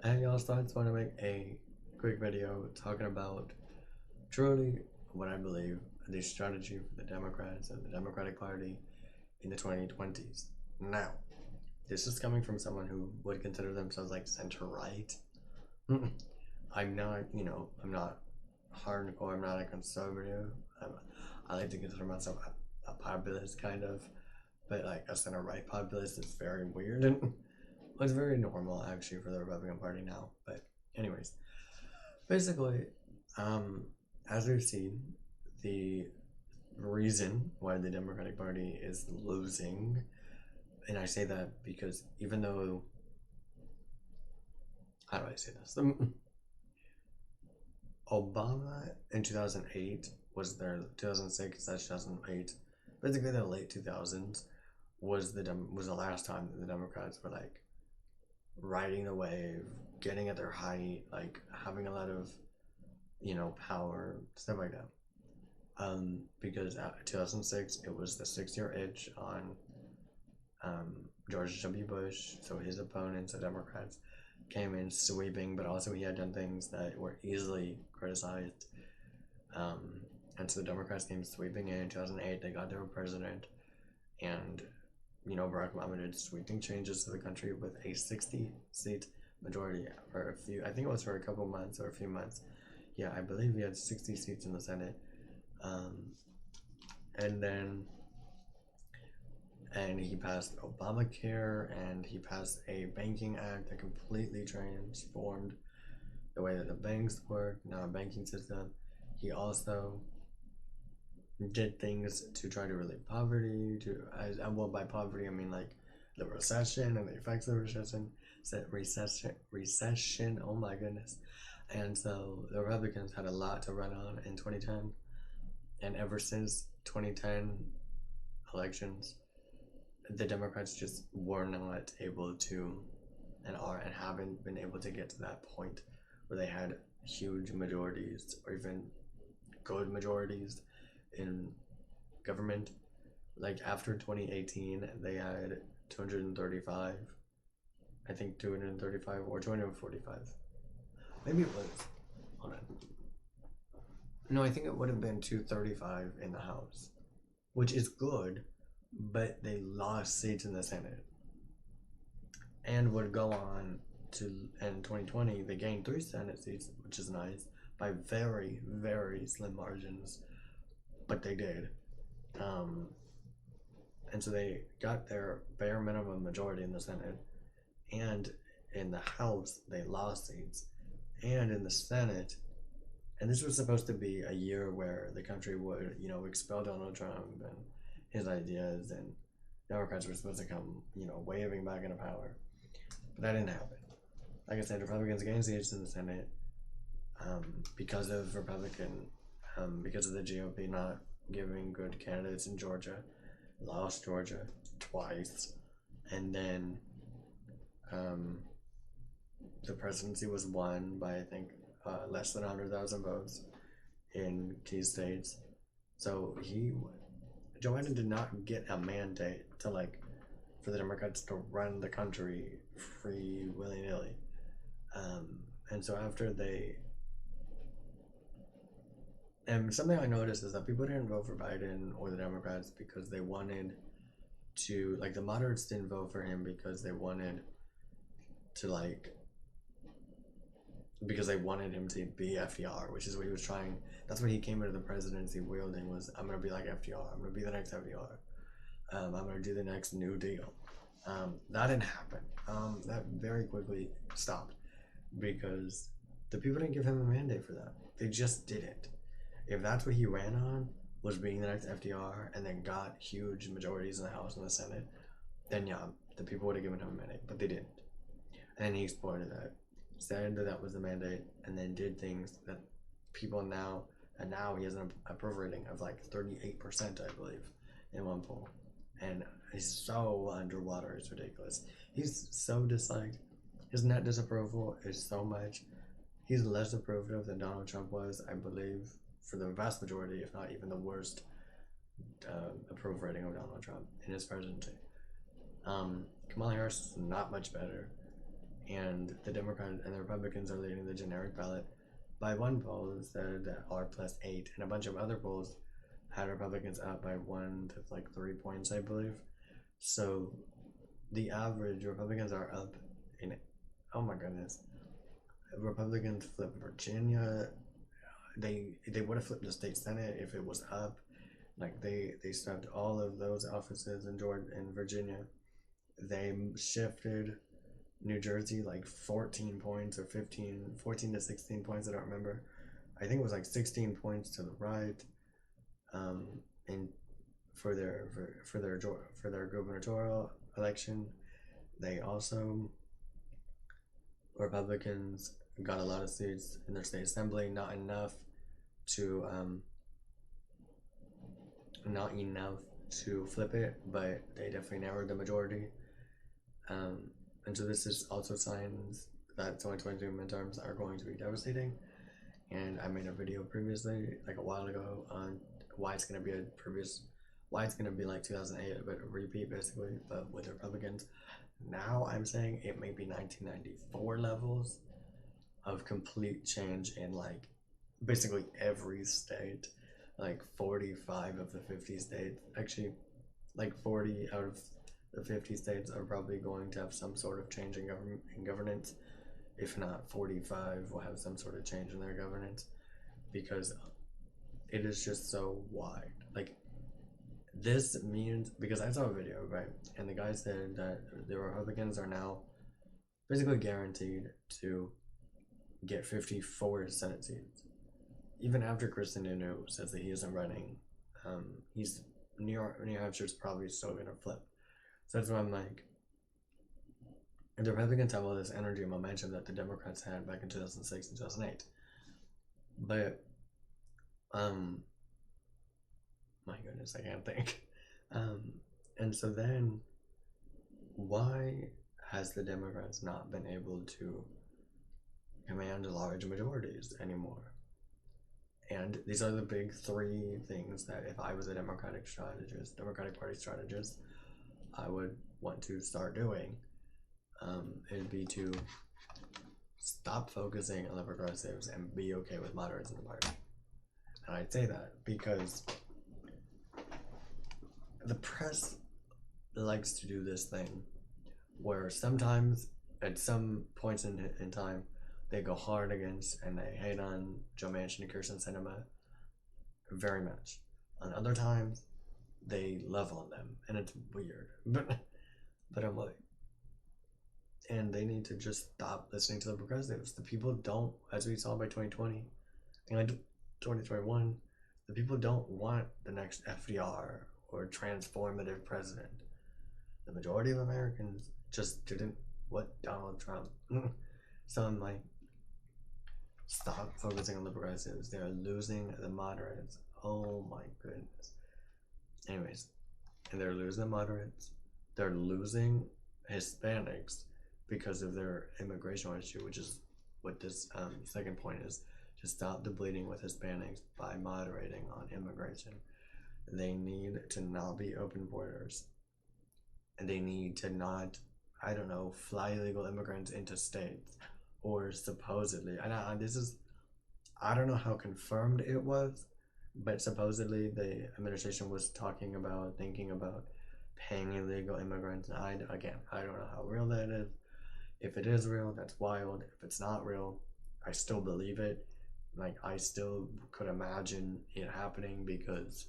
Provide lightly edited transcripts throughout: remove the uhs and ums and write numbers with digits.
And y'all, so I just want to make a quick video talking about truly what I believe the strategy for the Democrats and the Democratic Party in the 2020s. Now, this is coming from someone who would consider themselves like center right. I'm not, I'm not hardcore, I'm not a conservative. I like to consider myself a populist kind of, but like a center right populist is very weird and it's very normal actually for the Republican Party now. But anyways, basically, um, as we've seen, the reason why the Democratic Party is losing, and I say that because even though, how do I say this? Obama in 2008 was their 2006 that's 2008, basically the late 2000s was the last time that the Democrats were like riding the wave, getting at their height, like having a lot of power, stuff like that. Because at 2006 it was the 6-year itch on George W. Bush, so his opponents, the Democrats, came in sweeping, but also he had done things that were easily criticized. And so the Democrats came sweeping in 2008. They got their president, and Barack Obama did sweeping changes to the country with a 60-seat majority for a few. I think it was for a couple months or a few months. Yeah, I believe he had 60 seats in the Senate. And then he passed Obamacare, and he passed a banking act that completely transformed the way that the banks work, now a banking system. He also did things to try to relieve poverty. Well, by poverty I mean like the recession and the effects of the recession. Oh my goodness! And so the Republicans had a lot to run on in 2010, and ever since 2010 elections, the Democrats just were not able to, and haven't been able to get to that point where they had huge majorities or even good majorities in government. Like after 2018, they had 235, I think 235 or 245. Maybe it was. Hold on. No, I think it would have been 235 in the House, which is good, but they lost seats in the Senate and would go on to, in 2020 they gained 3 Senate seats, which is nice, by very, very slim margins, but they did. And so they got their bare minimum majority in the Senate, and in the House they lost seats, and in the Senate. And this was supposed to be a year where the country would, expel Donald Trump and his ideas, and Democrats were supposed to come, waving back into power. But that didn't happen. Like I said, Republicans gained seats in the Senate because of because of the GOP not giving good candidates in Georgia. Lost Georgia twice. And then the presidency was won by, I think, less than 100,000 votes in key states. So Joe Biden did not get a mandate to for the Democrats to run the country free willy-nilly. And so after and something I noticed is that people didn't vote for Biden or the Democrats because they wanted to, the moderates didn't vote for him because they wanted to because they wanted him to be FDR, which is what he was trying. That's what he came into the presidency wielding, was I'm gonna be like FDR. I'm gonna be the next FDR. I'm gonna do the next New Deal. That didn't happen. That very quickly stopped because the people didn't give him a mandate for that. They just didn't. If that's what he ran on, was being the next FDR and then got huge majorities in the House and the Senate, then yeah, the people would have given him a mandate, but they didn't. And he exploited that, said that was the mandate, and then did things that people now, and now he has an approval rating of 38%, I believe, in one poll. And he's so underwater, it's ridiculous. He's so disliked. His net disapproval is so much. He's less approvative than Donald Trump was, I believe, for the vast majority, if not even the worst approval rating of Donald Trump in his presidency. Kamala Harris is not much better. and the Democrats and the Republicans are leading the generic ballot by one poll said that R+8, and a bunch of other polls had Republicans up by 1 to like 3 points, I believe. So the average Republicans are up in, oh my goodness, Republicans flipped Virginia. They would have flipped the state senate if it was up. Like they swept all of those offices in Georgia and Virginia. They shifted New Jersey like 14 points or 14 to 16 points. I don't remember. I think it was like 16 points to the right. And for their gubernatorial election, they also, Republicans got a lot of seats in their state assembly, not enough to flip it, but they definitely narrowed the majority. And so this is also signs that 2022 midterms are going to be devastating. And I made a video previously, like a while ago, on why it's gonna be like 2008, but a repeat basically, but with Republicans. Now I'm saying it may be 1994 levels of complete change in like basically every state. Like 45 of the 50 states, actually like 40 out of the 50 states are probably going to have some sort of change in governance. If not 45 will have some sort of change in their governance, because it is just so wide. Like this means, because I saw a video, right, and the guy said that the Republicans are now basically guaranteed to get 54 Senate seats. Even after Kristen Nunu says that he isn't running, New Hampshire's probably still gonna flip. So that's why I'm like, and the Republicans have all this energy and momentum that the Democrats had back in 2006 and 2008. But, my goodness, I can't think. And so then, why has the Democrats not been able to command large majorities anymore? And these are the big three things that if I was a Democratic Party strategist, I would want to start doing. It'd be to stop focusing on the progressives and be okay with moderates in the party. And I'd say that because the press likes to do this thing where sometimes at some points in time they go hard against and they hate on Joe Manchin and Kirsten Sinema very much. On other times they love on them, and it's weird. But I'm like, and they need to just stop listening to the progressives. The people don't, as we saw by 2020 and 2021, the people don't want the next FDR or transformative president. The majority of Americans just didn't want Donald Trump. So I'm like, stop focusing on the progressives. They're losing the moderates. Oh my goodness. Anyways, and they're losing the moderates. They're losing Hispanics because of their immigration issue, which is what this second point is, to stop the bleeding with Hispanics by moderating on immigration. They need to not be open borders, and they need to not, I don't know, fly illegal immigrants into states, or supposedly, and I don't know how confirmed it was, but supposedly the administration was thinking about paying illegal immigrants. And I don't know how real that is. If it is real, that's wild. If it's not real, I still believe it. Like, I still could imagine it happening, because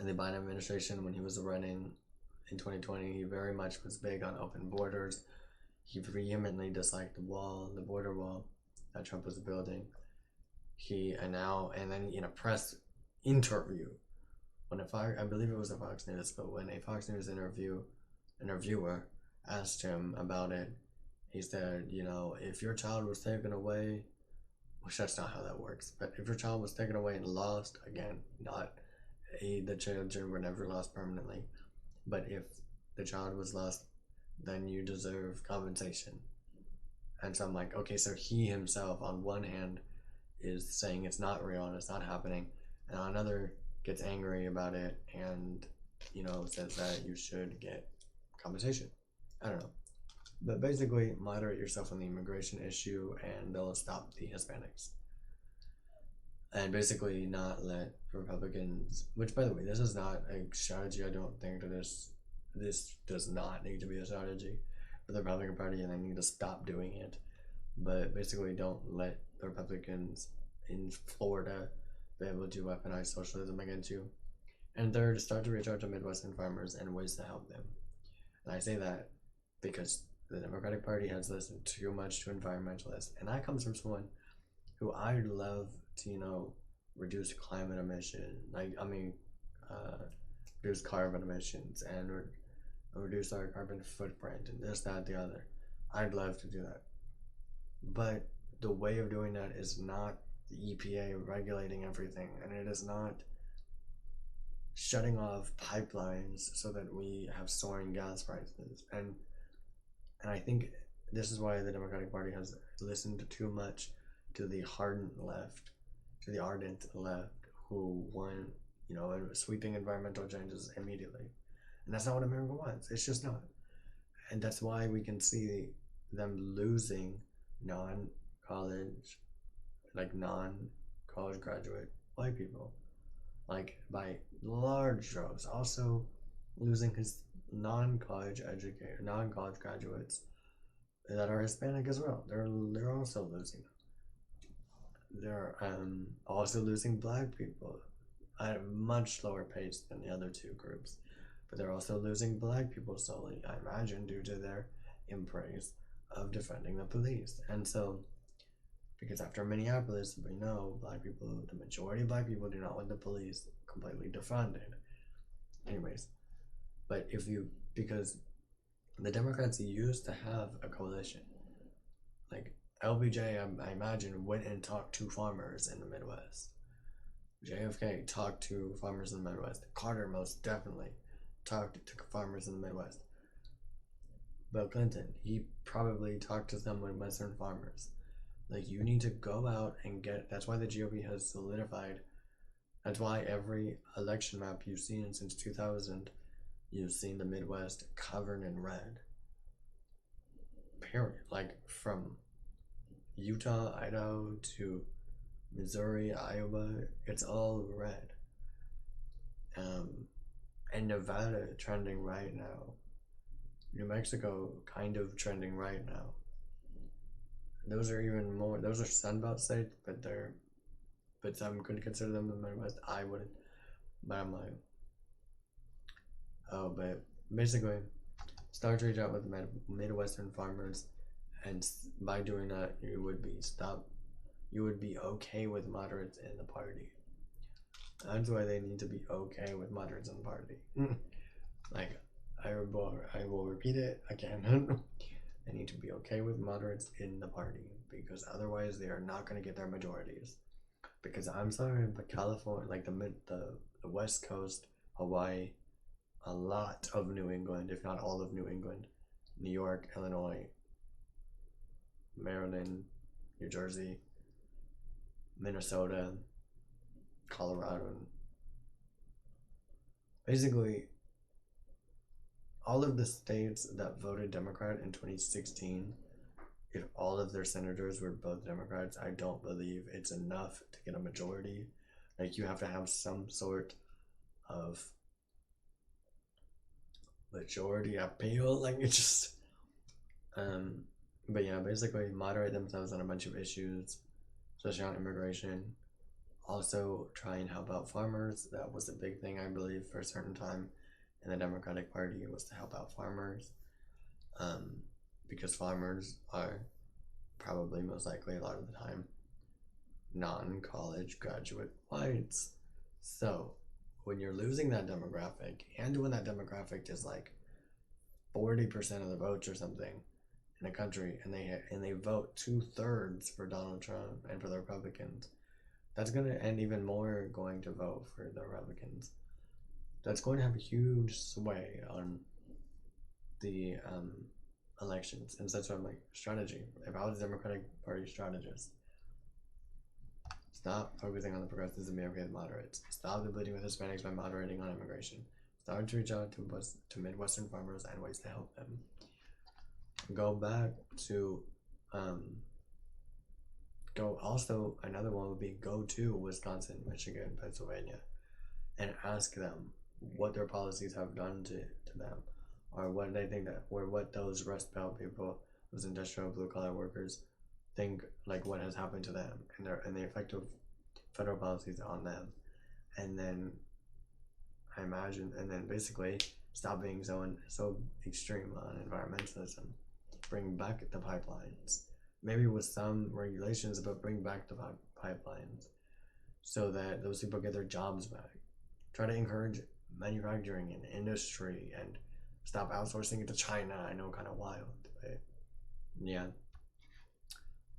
in the Biden administration, when he was running in 2020, he very much was big on open borders. He vehemently disliked the border wall that Trump was building. And then in a press interview, I believe it was a Fox News, but when a Fox News interviewer asked him about it, he said, if your child was taken away, which that's not how that works, but if your child was taken away and lost, again, the children were never lost permanently, but if the child was lost, then you deserve compensation. And so I'm like, okay, so he himself, on one hand, is saying it's not real and it's not happening, and on another gets angry about it and says that you should get compensation. I don't know, But basically, moderate yourself on the immigration issue, and they'll stop the Hispanics. And basically, not let Republicans. Which, by the way, this is not a strategy. I don't think that this does not need to be a strategy for the Republican Party, and they need to stop doing it. But basically, don't let the Republicans in Florida be able to weaponize socialism against you. And third, start to reach out to Midwestern farmers and ways to help them. And I say that because the Democratic Party has listened too much to environmentalists, and that comes from someone who I'd love to, reduce climate emission, reduce carbon emissions and reduce our carbon footprint and this, that, the other. I'd love to do that. But the way of doing that is not the EPA regulating everything, and it is not shutting off pipelines so that we have soaring gas prices. And I think this is why the Democratic Party has listened too much to the ardent left, who want, sweeping environmental changes immediately. And that's not what America wants. It's just not. And that's why we can see them losing non-college graduate white people, like by large droves. Also losing his non-college graduates that are Hispanic as well. They're also losing. They're also losing black people at a much slower pace than the other two groups. But they're also losing black people solely, I imagine, due to their embrace of defending the police. And so, because after Minneapolis, we know the majority of black people do not want the police completely defunded. Anyways, but because the Democrats used to have a coalition, like LBJ, I imagine, went and talked to farmers in the Midwest. JFK talked to farmers in the Midwest. Carter most definitely talked to farmers in the Midwest. Bill Clinton, he probably talked to some Midwestern farmers. Like, you need to go out and that's why the GOP has solidified. That's why every election map you've seen since 2000, you've seen the Midwest covered in red. Period. Like, from Utah, Idaho to Missouri, Iowa, it's all red. And Nevada trending right now. New Mexico kind of trending right now. Those are Sunbelt states, but some could consider them the Midwest. I wouldn't, but I'm like, but basically, start to reach out with Midwestern farmers, and by doing that, you would be okay with moderates in the party. That's why they need to be okay with moderates in the party. Like, I will repeat it again. They need to be okay with moderates in the party, because otherwise they are not going to get their majorities. Because I'm sorry, but California, like the West Coast, Hawaii, a lot of New England, if not all of New England, New York, Illinois, Maryland, New Jersey, Minnesota, Colorado, basically all of the states that voted Democrat in 2016, if all of their senators were both Democrats, I don't believe it's enough to get a majority. Like, you have to have some sort of majority appeal. Like, it's just but yeah, basically moderate themselves on a bunch of issues, especially on immigration. Also try and help out farmers. That was a big thing, I believe, for a certain time in the Democratic Party, was to help out farmers, because farmers are probably most likely a lot of the time non-college graduate whites. So when you're losing that demographic, and when that demographic is like 40% of the votes or something in a country, and they vote 2/3 for Donald Trump and for the Republicans, that's gonna, and even more going to vote for the Republicans. That's going to have a huge sway on the elections. And so that's what I'm like, strategy. If I was a Democratic Party strategist, stop focusing on the progressives and be okay with moderates. Stop the bleeding with Hispanics by moderating on immigration. Start to reach out to Midwestern farmers and ways to help them. go back to go also another one would be go to Wisconsin, Michigan, Pennsylvania, and ask them what their policies have done to them, or what they think that, or what those Rust Belt people, those industrial blue collar workers, think like what has happened to them and their and the effect of federal policies on them, and then I imagine, and then basically stop being so extreme on environmentalism, bring back the pipelines, maybe with some regulations, but bring back the pipelines so that those people get their jobs back. Try to encourage manufacturing and industry and stop outsourcing it to China. I know, kind of wild, but yeah,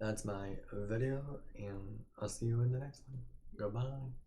that's my video, and I'll see you in the next one. Goodbye.